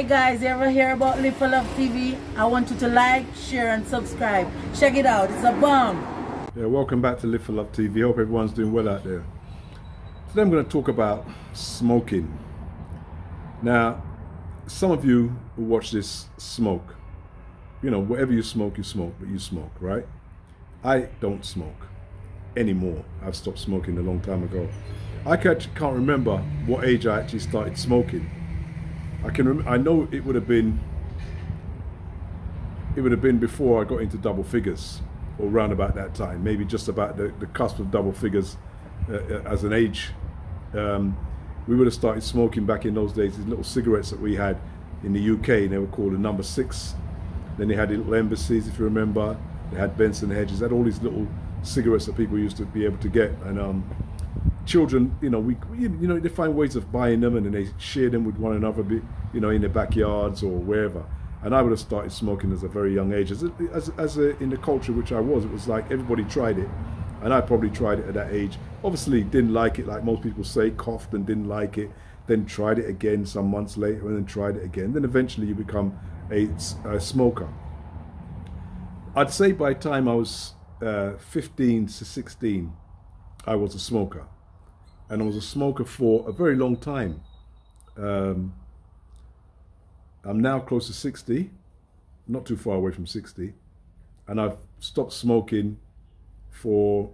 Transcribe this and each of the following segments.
Hey guys, you ever hear about Live for Love TV? I want you to like, share and subscribe. Check it out, it's a bomb. Yeah, welcome back to Live for Love TV. Hope everyone's doing well out there. Today I'm going to talk about smoking. Now, some of you who watch this smoke. You know, whatever you smoke, but you smoke, right? I don't smoke anymore. I've stopped smoking a long time ago. I can't remember what age I actually started smoking. I know it would have been before I got into double figures, or around about that time, maybe just about the cusp of double figures as an age. We would have started smoking back in those days. These little cigarettes that we had in the UK, they were called a number 6. Then they had little embassies, if you remember. They had Benson Hedges. They had all these little cigarettes that people used to be able to get. And children, you know, they find ways of buying them, and then they share them with one another, you know, in their backyards or wherever. And I would have started smoking as a very young age. In the culture which I was, it was like everybody tried it, and I probably tried it at that age. Obviously, didn't like it, like most people say, coughed and didn't like it. Then tried it again some months later, and then tried it again. Then eventually, you become a smoker. I'd say by the time I was 15 to 16, I was a smoker. And I was a smoker for a very long time. I'm now close to 60, not too far away from 60. And I've stopped smoking for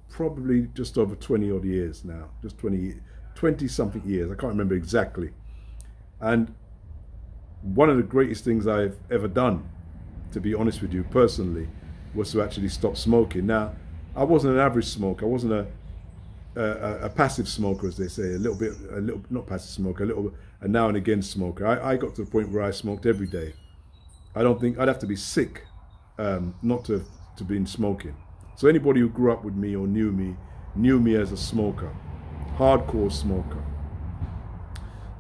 probably just over 20 odd years now, just 20 something years. I can't remember exactly. And one of the greatest things I've ever done, to be honest with you personally, was to actually stop smoking. Now, I wasn't an average smoker. I wasn't a passive smoker, as they say, a little not passive smoker, a now and again smoker. I got to the point where I smoked every day. I don't think I'd have to be sick not to be smoking. So anybody who grew up with me or knew me as a smoker, hardcore smoker.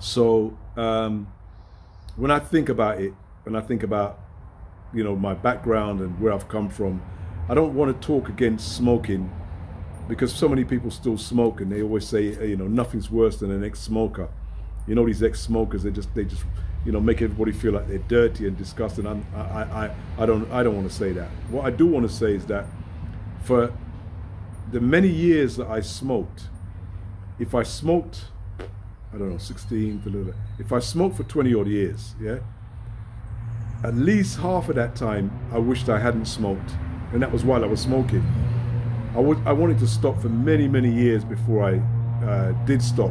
So when I think about it, you know, my background and where I've come from, I don't want to talk against smoking, because so many people still smoke, and they always say, you know, nothing's worse than an ex-smoker. You know, these ex-smokers, they just you know, make everybody feel like they're dirty and disgusting. I don't want to say that. What I do want to say is that for the many years that I smoked, if I smoked, I don't know, 16 to a little bit, if I smoked for 20 odd years, yeah, at least half of that time I wished I hadn't smoked, and that was while I was smoking. I wanted to stop for many, many years before I did stop.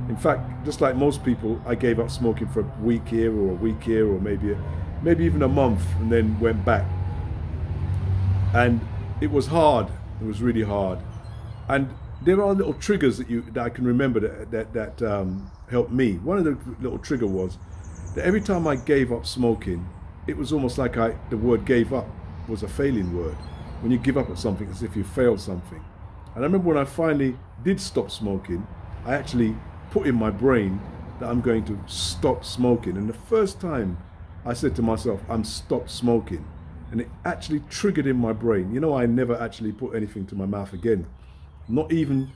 In fact, just like most people, I gave up smoking for a week here or a week here, or maybe even a month, and then went back. And it was hard. It was really hard. And there are little triggers that I can remember that helped me. One of the little trigger was that every time I gave up smoking, it was almost like the word "gave up" was a failing word. When you give up at something, it's as if you failed something. And I remember when I finally did stop smoking, I actually put in my brain that I'm going to stop smoking. And the first time I said to myself, I'm stopped smoking, and it actually triggered in my brain. You know, I never actually put anything to my mouth again. Not even,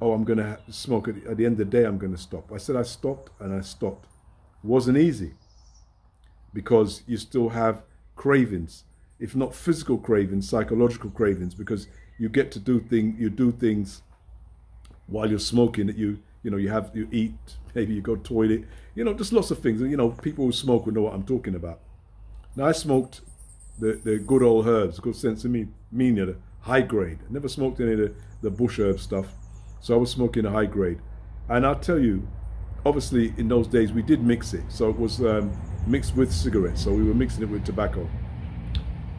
oh, I'm going to smoke. At the end of the day, I'm going to stop. I said I stopped, and I stopped. It wasn't easy, because you still have cravings. If not physical cravings, psychological cravings, because you get to do things while you're smoking that you eat, maybe you go to the toilet, you know, just lots of things. You know, people who smoke will know what I'm talking about. Now, I smoked the good old herbs, good sense of meaning, the high grade. I never smoked any of the bush herb stuff, so I was smoking a high grade. And I'll tell you, obviously in those days we did mix it, so it was mixed with cigarettes, so we were mixing it with tobacco.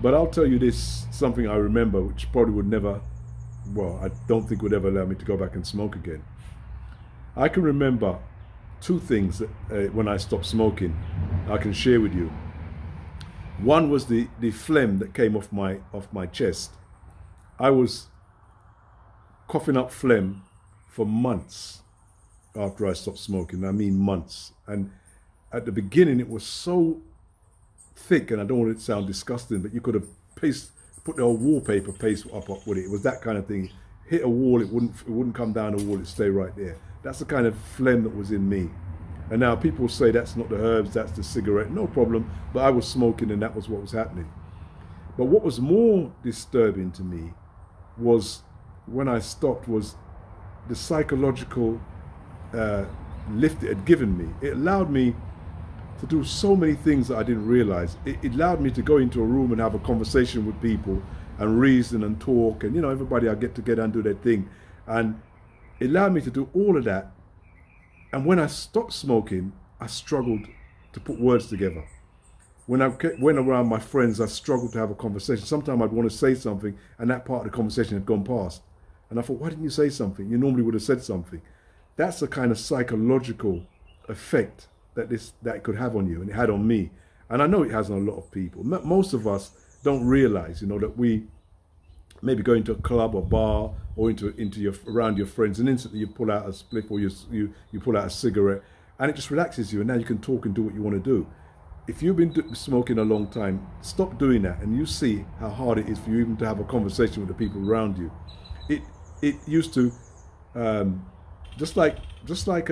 But I'll tell you this, something I remember, which probably would never, well, I don't think would ever allow me to go back and smoke again. I can remember two things that when I stopped smoking, I can share with you. One was the phlegm that came off my chest. I was coughing up phlegm for months after I stopped smoking. I mean months. And at the beginning, it was so thick, and I don't want it to sound disgusting, but you could have put the old wallpaper paste up with it. It was that kind of thing. Hit a wall, it wouldn't come down the wall, it'd stay right there. That's the kind of phlegm that was in me. And now people say that's not the herbs, that's the cigarette, no problem. But I was smoking and that was what was happening. But what was more disturbing to me was when I stopped was the psychological lift it had given me. It allowed me to do so many things that I didn't realize. It allowed me to go into a room and have a conversation with people and reason and talk, and everybody I get together and do their thing. And it allowed me to do all of that. And when I stopped smoking, I struggled to put words together. When I went around my friends, I struggled to have a conversation. Sometimes I'd want to say something and that part of the conversation had gone past. And I thought, why didn't you say something? You normally would have said something. That's the kind of psychological effect that it could have on you, and it had on me. And I know it has on a lot of people. Most of us don't realize, that we maybe go into a club or bar or around your friends, and instantly you pull out a spliff or you pull out a cigarette, and it just relaxes you, and now you can talk and do what you want to do. If you've been smoking a long time, stop doing that, and you see how hard it is for you even to have a conversation with the people around you. It used to, just like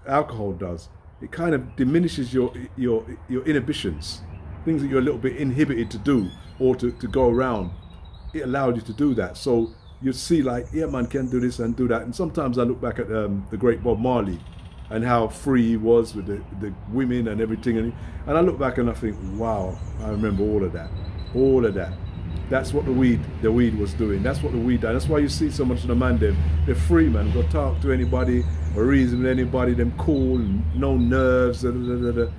alcohol does, it kind of diminishes your inhibitions, things that you're a little bit inhibited to do or to go around. It allowed you to do that. So you see, like, yeah, man, can do this and do that. And sometimes I look back at the great Bob Marley and how free he was with the women and everything. And I look back and I think, wow, I remember all of that. All of that. That's what the weed was doing. That's what the weed did. That's why you see so much of the man, they're free, man. Go talk to anybody or reason with anybody, them cool, no nerves. Da, da, da, da.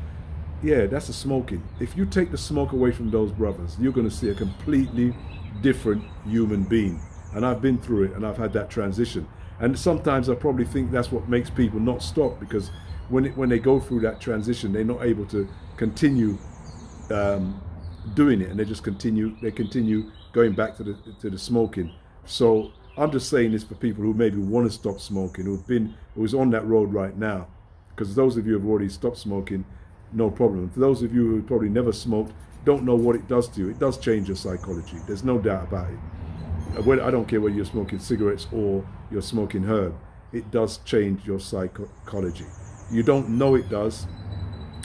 Yeah, that's the smoking. If you take the smoke away from those brothers, you're going to see a completely different human being. And I've been through it, and I've had that transition. And sometimes I probably think that's what makes people not stop, because when they go through that transition, they're not able to continue doing it, and they continue going back to the smoking. So I'm just saying this for people who maybe want to stop smoking, who's on that road right now, because those of you who have already stopped smoking, no problem. For those of you who probably never smoked, don't know what it does to you, it does change your psychology. There's no doubt about it. I don't care whether you're smoking cigarettes or you're smoking herb, it does change your psychology. You don't know it does,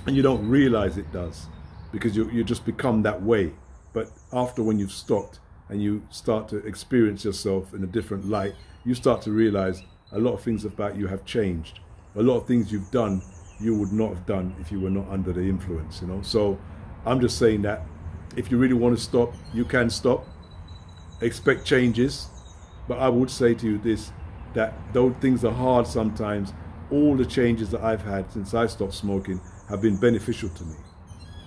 and you don't realize it does, because you just become that way. But after, when you've stopped and you start to experience yourself in a different light, you start to realize a lot of things about you have changed. A lot of things you've done you would not have done if you were not under the influence, So I'm just saying that if you really want to stop, you can stop. Expect changes, but I would say to you this, that though things are hard sometimes, all the changes that I've had since I stopped smoking have been beneficial to me.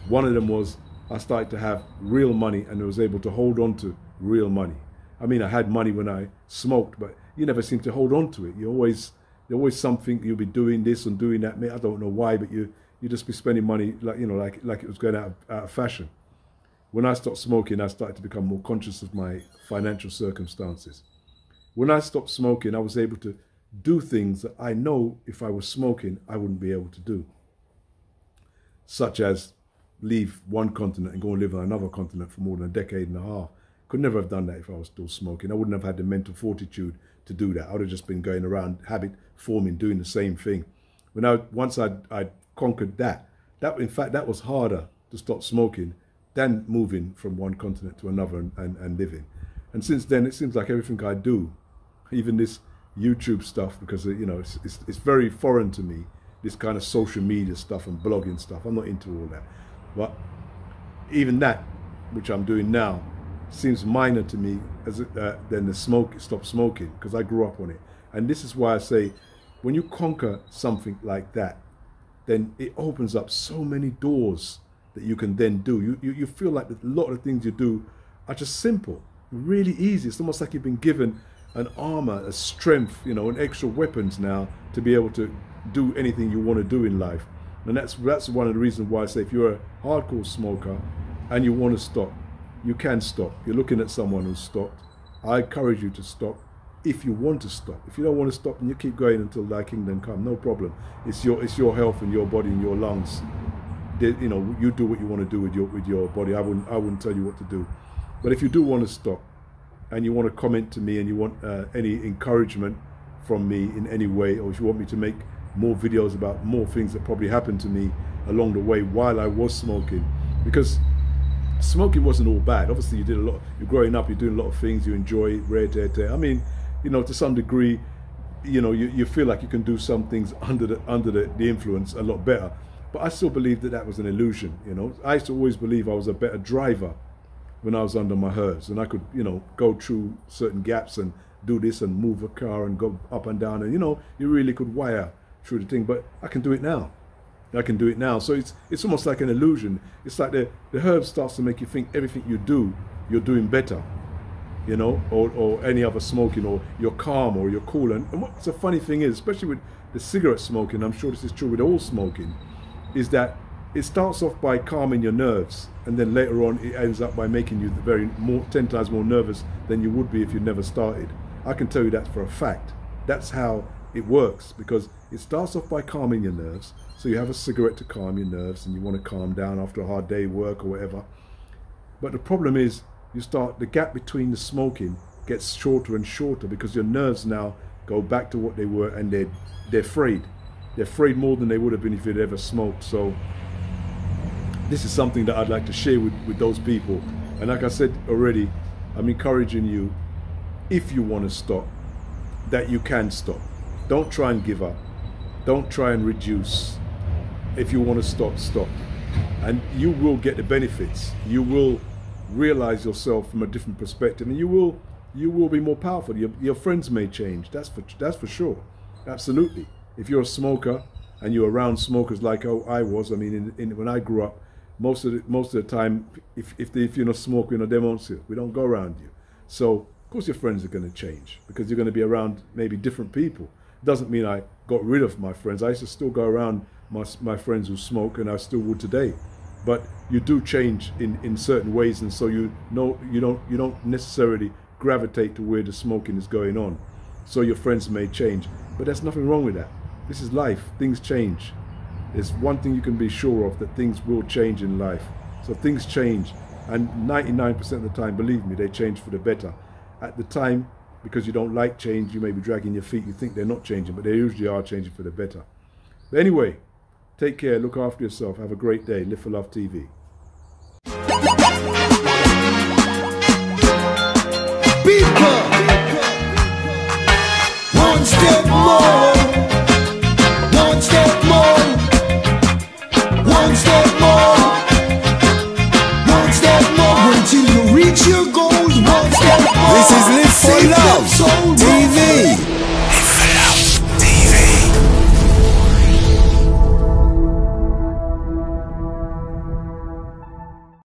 One of them was I started to have real money, and I was able to hold on to real money. I mean, I had money when I smoked, but you never seem to hold on to it. There's always something, you'll be doing this and doing that. I don't know why, but you just be spending money like it was going out of fashion. When I stopped smoking, I started to become more conscious of my financial circumstances. When I stopped smoking, I was able to do things that I know if I was smoking, I wouldn't be able to do. Such as leave one continent and go and live on another continent for more than a decade and a half. Could never have done that if I was still smoking. I wouldn't have had the mental fortitude to do that. I would have just been going around habit forming, doing the same thing. Once I'd conquered that, in fact, that was harder to stop smoking than moving from one continent to another and living. And since then, it seems like everything I do, even this YouTube stuff, because it's very foreign to me, this kind of social media stuff and blogging stuff. I'm not into all that. But even that, which I'm doing now, seems minor to me than the stop smoking, because I grew up on it. And this is why I say, when you conquer something like that, then it opens up so many doors that you can then do. You feel like a lot of the things you do are just simple, really easy. It's almost like you've been given an armor, a strength, and extra weapons now to be able to do anything you want to do in life. And that's one of the reasons why I say, if you're a hardcore smoker and you want to stop, you can stop. You're looking at someone who's stopped. I encourage you to stop if you want to stop. If you don't want to stop, then you keep going until thy kingdom come. No problem. It's your health and your body and your lungs. You do what you want to do with your body. I wouldn't tell you what to do. But if you do want to stop, and you want to comment to me, and you want any encouragement from me in any way, or if you want me to make more videos about more things that probably happened to me along the way while I was smoking, because smoking wasn't all bad. Obviously, you did a lot. You're growing up. You're doing a lot of things. You enjoy it. I mean, you know, to some degree, you know, you feel like you can do some things under the influence a lot better. But I still believe that that was an illusion. You know, I used to always believe I was a better driver when I was under my herbs, and I could, you know, go through certain gaps and do this and move a car and go up and down, and you know, you really could wire through the thing. But I can do it now. I can do it now. So it's almost like an illusion. It's like the herb starts to make you think everything you do, you're doing better, you know, or any other smoking, or you're calm or you're cool. And what's the funny thing is, especially with the cigarette smoking, I'm sure this is true with all smoking, is that it starts off by calming your nerves, and then later on it ends up by making you 10 times more nervous than you would be if you never started. I can tell you that for a fact. That's how it works, because it starts off by calming your nerves. So you have a cigarette to calm your nerves, and you want to calm down after a hard day work or whatever. But the problem is, the gap between the smoking gets shorter and shorter, because your nerves now go back to what they were, and they're afraid. They're afraid more than they would have been if they'd ever smoked. So this is something that I'd like to share with those people. And like I said already, I'm encouraging you, if you want to stop, that you can stop. Don't try and give up. Don't try and reduce. If you want to stop, stop. And you will get the benefits. You will realize yourself from a different perspective, and you will be more powerful. Your friends may change. That's for sure. Absolutely. If you're a smoker and you're around smokers like I was, I mean, when I grew up, most of the time, if you're not smoking, they won't see it. We don't go around you. So of course your friends are going to change, because you're going to be around maybe different people. Doesn't mean I got rid of my friends. I used to still go around my friends who smoke, and I still would today. But you do change in certain ways, and so you don't necessarily gravitate to where the smoking is going on. So your friends may change, but there's nothing wrong with that. This is life. Things change. There's one thing you can be sure of, that things will change in life. So things change, and 99% of the time, believe me, they change for the better. At the time, because you don't like change, you may be dragging your feet, you think they're not changing, but they usually are changing for the better. But anyway, take care, look after yourself, have a great day. Live for Love TV. One step more, one step more, one step